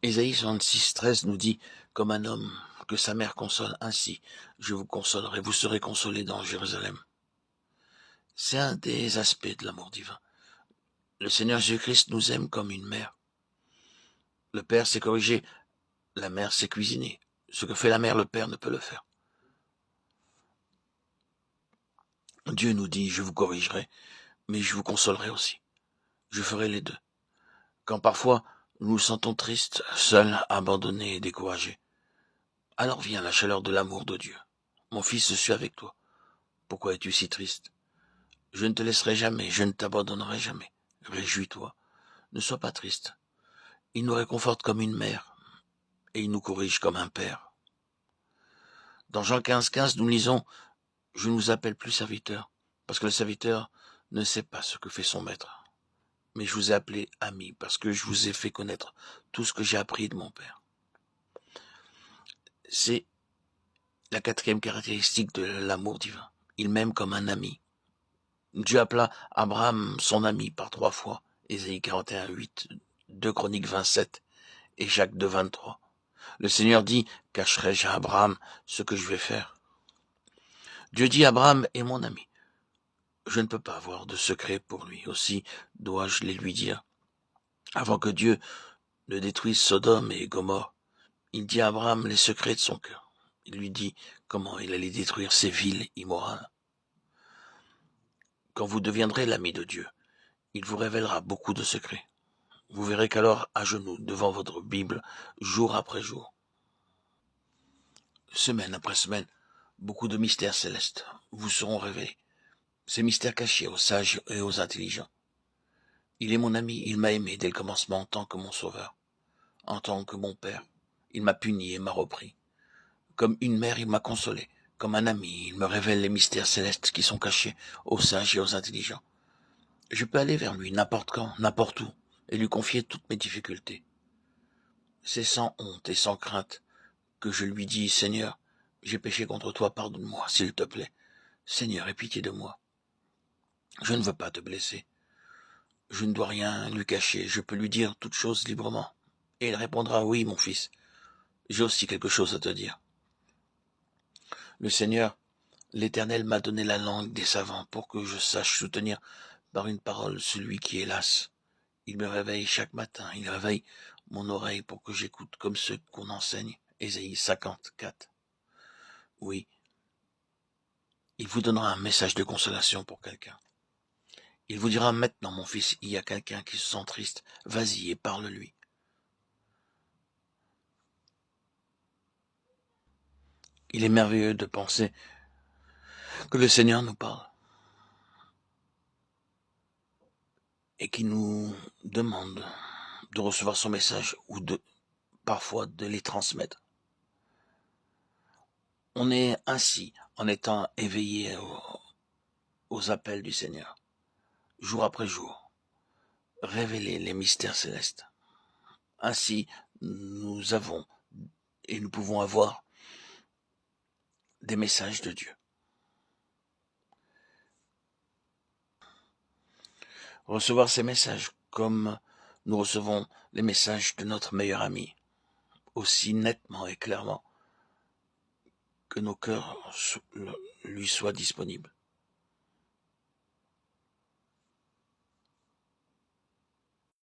Ésaïe 66, 13 nous dit, comme un homme que sa mère console, ainsi je vous consolerai, vous serez consolés dans Jérusalem. C'est un des aspects de l'amour divin. Le Seigneur Jésus-Christ nous aime comme une mère. Le Père sait corriger, la mère sait cuisiner. Ce que fait la mère, le Père ne peut le faire. Dieu nous dit, je vous corrigerai, mais je vous consolerai aussi. Je ferai les deux. Quand parfois nous nous sentons tristes, seuls, abandonnés et découragés, alors vient la chaleur de l'amour de Dieu. Mon fils, je suis avec toi. Pourquoi es-tu si triste? Je ne te laisserai jamais, je ne t'abandonnerai jamais. Réjouis-toi, ne sois pas triste. Il nous réconforte comme une mère, et il nous corrige comme un père. Dans Jean 15, 15, nous lisons, je ne vous appelle plus serviteur, parce que le serviteur ne sait pas ce que fait son maître. Mais je vous ai appelé ami, parce que je vous ai fait connaître tout ce que j'ai appris de mon Père. C'est la quatrième caractéristique de l'amour divin. Il m'aime comme un ami. Dieu appela Abraham son ami par 3 fois, Ésaïe 41, 8, 2 Chroniques 27 et Jacques 2, 23. Le Seigneur dit, cacherai-je à Abraham ce que je vais faire? Dieu dit, Abraham est mon ami. Je ne peux pas avoir de secret pour lui, aussi dois-je les lui dire. Avant que Dieu ne détruise Sodome et Gomorrhe, il dit à Abraham les secrets de son cœur. Il lui dit comment il allait détruire ces villes immorales. Quand vous deviendrez l'ami de Dieu, il vous révélera beaucoup de secrets. Vous verrez qu'alors, à genoux, devant votre Bible, jour après jour, semaine après semaine, beaucoup de mystères célestes vous seront révélés. Ces mystères cachés aux sages et aux intelligents. Il est mon ami, il m'a aimé dès le commencement en tant que mon sauveur, en tant que mon père. Il m'a puni et m'a repris. Comme une mère, il m'a consolé. Comme un ami, il me révèle les mystères célestes qui sont cachés aux sages et aux intelligents. Je peux aller vers lui n'importe quand, n'importe où, et lui confier toutes mes difficultés. C'est sans honte et sans crainte que je lui dis, Seigneur, j'ai péché contre toi, pardonne-moi, s'il te plaît. Seigneur, aie pitié de moi. Je ne veux pas te blesser. Je ne dois rien lui cacher, je peux lui dire toutes choses librement. Et il répondra, oui, mon fils, j'ai aussi quelque chose à te dire. Le Seigneur, l'Éternel m'a donné la langue des savants pour que je sache soutenir par une parole celui qui est las. Il me réveille chaque matin, il réveille mon oreille pour que j'écoute comme ceux qu'on enseigne. Ésaïe 54. Oui, il vous donnera un message de consolation pour quelqu'un. Il vous dira maintenant, mon fils, il y a quelqu'un qui se sent triste, vas-y et parle-lui. Il est merveilleux de penser que le Seigneur nous parle et qui nous demande de recevoir son message ou parfois de les transmettre. On est ainsi en étant éveillé aux appels du Seigneur, jour après jour, révéler les mystères célestes. Ainsi, nous avons et nous pouvons avoir des messages de Dieu. Recevoir ces messages comme nous recevons les messages de notre meilleur ami, aussi nettement et clairement que nos cœurs lui soient disponibles.